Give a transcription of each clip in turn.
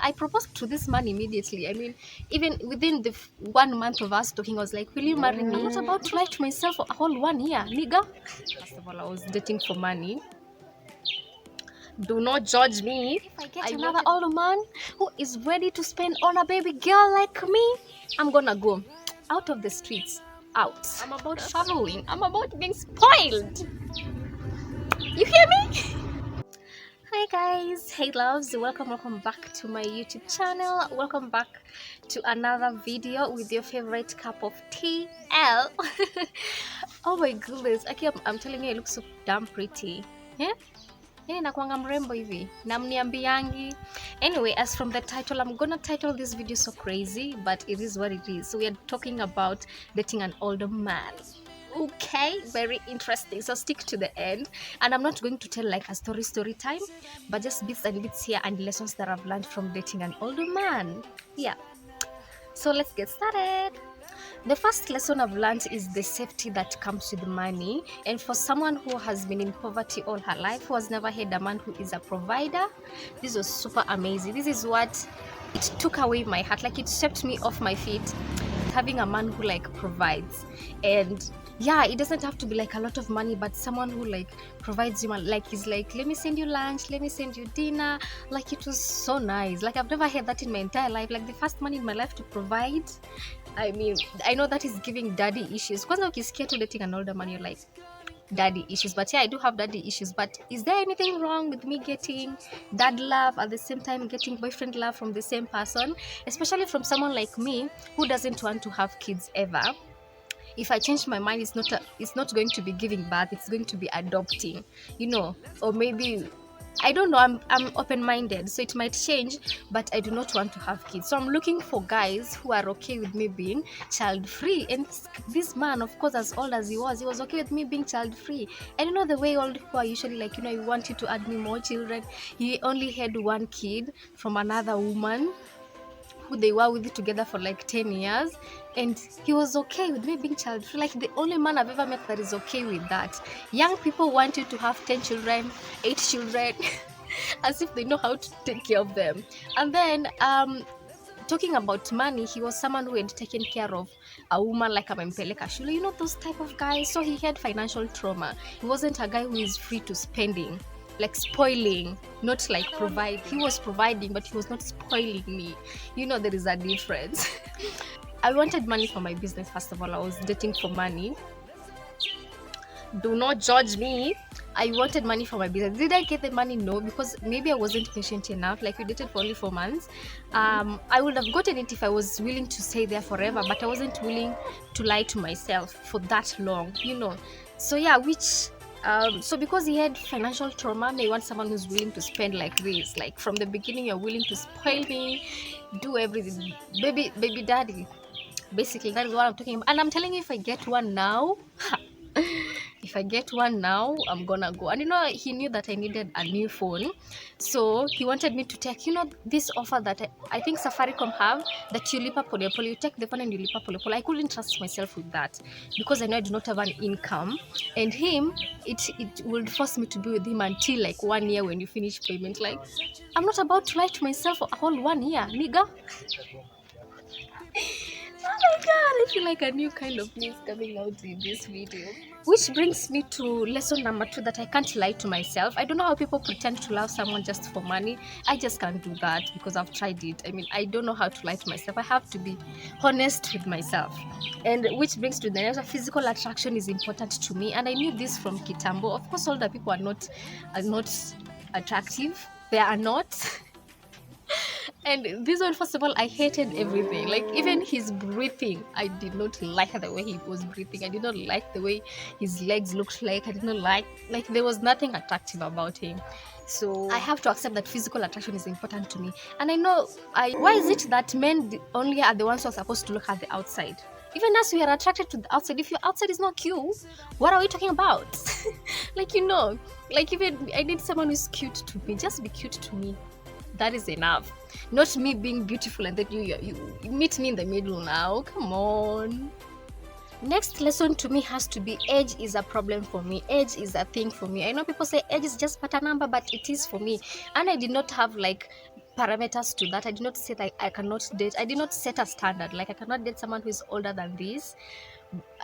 I proposed to this man immediately. I mean, even within the 1 month of us talking, I was like, will you marry me? I'm not about to lie to myself for a whole 1 year, nigga. First of all, I was dating for money. Do not judge me. If I get another older man who is ready to spend on a baby girl like me, I'm gonna go out of the streets. Out. I'm about traveling. I'm about being spoiled. You hear me? Hi guys, hey loves, welcome back to my YouTube channel. Welcome back to another video with your favorite cup of tea, Elle. Oh my goodness, I'm telling you, I look so damn pretty. Yeah? Nakwanga mrembo hivi na mniambiangi. Anyway, as from the title, I'm gonna title this video so crazy, but it is what it is. So we are talking about dating an older man. Okay, very interesting, so stick to the end. And I'm not going to tell like a story time, but just bits and bits here and lessons that I've learned from dating an older man. Yeah, so let's get started. The first lesson I've learned is the safety that comes with money. And for someone who has been in poverty all her life, who has never had a man who is a provider, this was super amazing. This is what it took away my heart, like it swept me off my feet, having a man who like provides. And yeah, it doesn't have to be like a lot of money, but someone who like provides you, like he's like, let me send you lunch, let me send you dinner. Like it was so nice. Like I've never had that in my entire life. Like the first man in my life to provide. I mean, I know that is giving daddy issues. Because you're scared to dating an older man, you're like, daddy issues. But yeah, I do have daddy issues. But is there anything wrong with me getting dad love at the same time getting boyfriend love from the same person, especially from someone like me who doesn't want to have kids ever? If I change my mind, it's not going to be giving birth, it's going to be adopting, you know. Or maybe, I don't know, I'm open-minded, so it might change, but I do not want to have kids. So I'm looking for guys who are okay with me being child-free. And this man, of course, as old as he was okay with me being child-free. And you know the way old people are usually like, you know, you want you to add me more children. He only had one kid from another woman who they were with together for like 10 years, and he was okay with me being child-free. Like the only man I've ever met that is okay with that. Young people want you to have 10 children, 8 children, as if they know how to take care of them. And then talking about money, he was someone who had taken care of a woman like amempeleka shule, you know, those type of guys. So he had financial trauma. He wasn't a guy who is free to spending, like spoiling, not like provide. He was providing, but he was not spoiling me. You know, there is a difference. I wanted money for my business. First of all, I was dating for money. Do not judge me. I wanted money for my business. Did I get the money? No, because maybe I wasn't patient enough. Like we dated for only 4 months. I would have gotten it if I was willing to stay there forever, but I wasn't willing to lie to myself for that long, you know. So yeah, so because he had financial trauma, they want someone who's willing to spend like this. Like from the beginning, you're willing to spoil me, do everything. Baby daddy. Basically, that is what I'm talking about. And I'm telling you, if I get one now, I'm gonna go. And you know, he knew that I needed a new phone, so he wanted me to take, you know, this offer that I think Safaricom have, that you lipa pole pole, you take the phone and you lipa pole pole. I couldn't trust myself with that because I know I do not have an income, and him, it would force me to be with him until like 1 year when you finish payment. Like I'm not about to lie to myself for a whole 1 year, nigga. Oh my god, I feel like a new kind of me is coming out in this video. Which brings me to lesson number 2, that I can't lie to myself. I don't know how people pretend to love someone just for money. I just can't do that because I've tried it. I mean, I don't know how to lie to myself. I have to be honest with myself. And which brings to the next, physical attraction is important to me. And I knew this from Kitambo. Of course, older people are not attractive. They are not. And this one, first of all, I hated everything. Like even his breathing, I did not like the way he was breathing. I did not like the way his legs looked like. I did not like there was nothing attractive about him. So I have to accept that physical attraction is important to me. And I know, why is it that men only are the ones who are supposed to look at the outside? Even us, we are attracted to the outside. If your outside is not cute, what are we talking about? Like, you know, like even I need someone who's cute to me. Just be cute to me. That is enough. Not me being beautiful and then you meet me in the middle now. Come on. Next lesson to me has to be age is a problem for me. Age is a thing for me. I know people say age is just but a number, but it is for me. And I did not have like parameters to that. I did not say that I cannot date. I did not set a standard. Like, I cannot date someone who is older than this.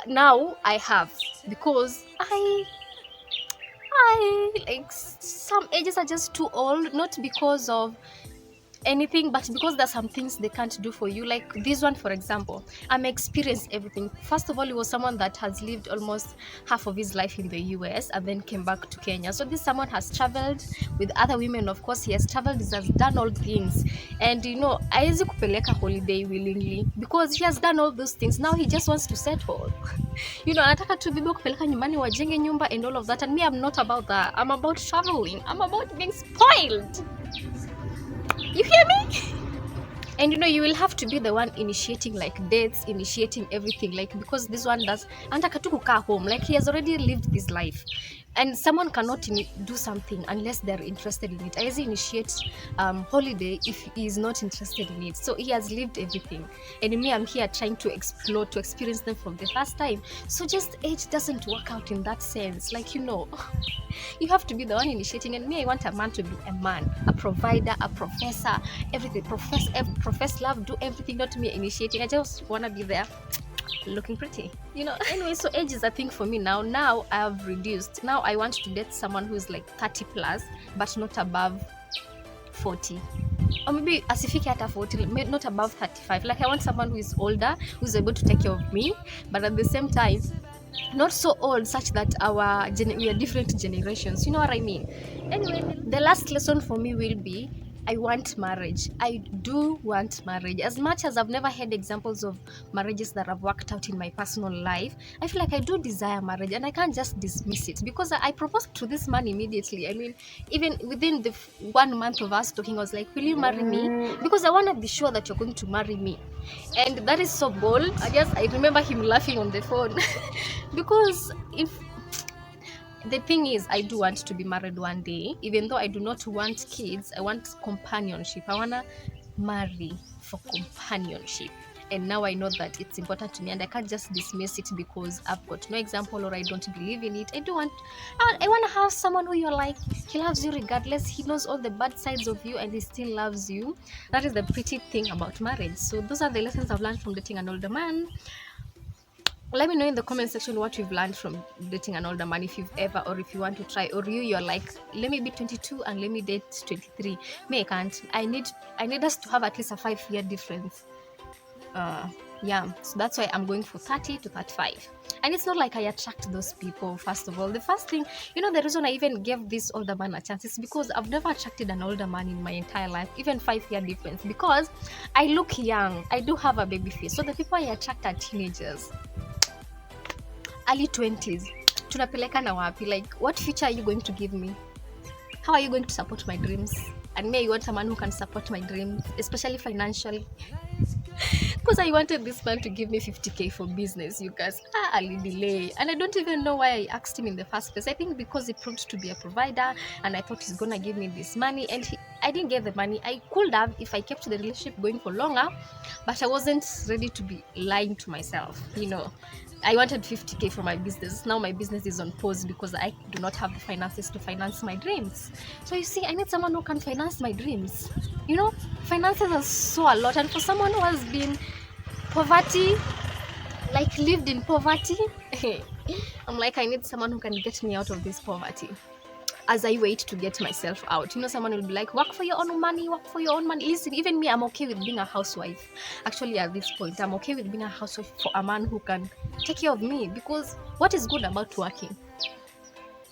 Now I have, because I like, some ages are just too old, not because of anything, but because there's some things they can't do for you. Like this one, for example, I'm experienced everything. First of all, he was someone that has lived almost half of his life in the US and then came back to Kenya. So this someone has traveled with other women. Of course, he has traveled, he has done all things, and hawezi kupeleka holiday willingly because he has done all those things. Now he just wants to settle. Anataka tu bibi kupeleka nyumbani wajenge nyumba and all of that. And me, I'm not about that. I'm about traveling. I'm about being spoiled. You hear me? And you will have to be the one initiating, like, dates, initiating everything, like, because this one does anataka tu kukaa home, like he has already lived this life, and someone cannot do something unless they're interested in it. I initiate holiday if he is not interested in it. So he has lived everything, and me, I'm here trying to explore, to experience them for the first time. So just age doesn't work out in that sense. Like, you have to be the one initiating. And me, I want a man to be a man, a provider, a professor, everything. Profess love, do everything, not me initiating. I just want to be there looking pretty, Anyway, so age is a thing for me now. Now I have reduced. Now I want to date someone who is like 30 plus, but not above 40. Or maybe asifiki hata 40, not above 35. Like, I want someone who is older, who's able to take care of me, but at the same time not so old such that we are different generations. You know what I mean? Anyway, the last lesson for me will be, I want marriage. I do want marriage. As much as I've never had examples of marriages that have worked out in my personal life, I feel like I do desire marriage, and I can't just dismiss it, because I proposed to this man immediately. I mean, even within the 1 month of us talking, I was like, will you marry me? Because I want to be sure that you're going to marry me. And that is so bold. I remember him laughing on the phone because the thing is, I do want to be married one day. Even though I do not want kids, I want companionship. I want to marry for companionship. And now I know that it's important to me, and I can't just dismiss it because I've got no example or I don't believe in it. I want to have someone who you're like, he loves you regardless. He knows all the bad sides of you and he still loves you. That is the pretty thing about marriage. So those are the lessons I've learned from dating an older man. Let me know in the comment section what you've learned from dating an older man, if you've ever, or if you want to try, or you're like, let me be 22 and let me date 23. Me, I can't. I need us to have at least a 5-year difference. Yeah, so that's why I'm going for 30 to 35. And it's not like I attract those people. First of all, the first thing, the reason I even gave this older man a chance is because I've never attracted an older man in my entire life, even 5-year difference, because I look young. I do have a baby face. So the people I attract are teenagers, early 20s. Tunapeleka na wapi? Like, what future are you going to give me? How are you going to support my dreams? And me, I want a man who can support my dreams, especially financially. Because I wanted this man to give me 50k for business. You guys, early delay. And I don't even know why I asked him in the first place. I think because he proved to be a provider, and I thought he's gonna give me this money, and I didn't get the money. I could have if I kept the relationship going for longer, but I wasn't ready to be lying to myself. I wanted 50k for my business. Now my business is on pause because I do not have the finances to finance my dreams. So you see, I need someone who can finance my dreams. Finances are so a lot. And for someone who has been poverty, like lived in poverty, I'm like, I need someone who can get me out of this poverty as I wait to get myself out. Someone will be like, work for your own money, work for your own money. Listen, even me, I'm okay with being a housewife. Actually, at this point, I'm okay with being a housewife for a man who can take care of me, because what is good about working?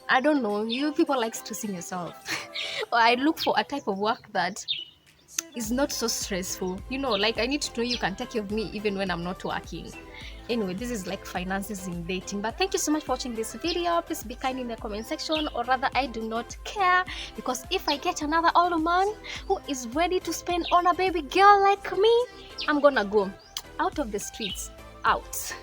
I don't know, you people like stressing yourself. Or I look for a type of work that is not so stressful. Like, I need to know you can take care of me even when I'm not working. Anyway, this is like finances in dating. But thank you so much for watching this video. Please be kind in the comment section, or rather, I do not care, because if I get another older man who is ready to spend on a baby girl like me, I'm gonna go out of the streets, out.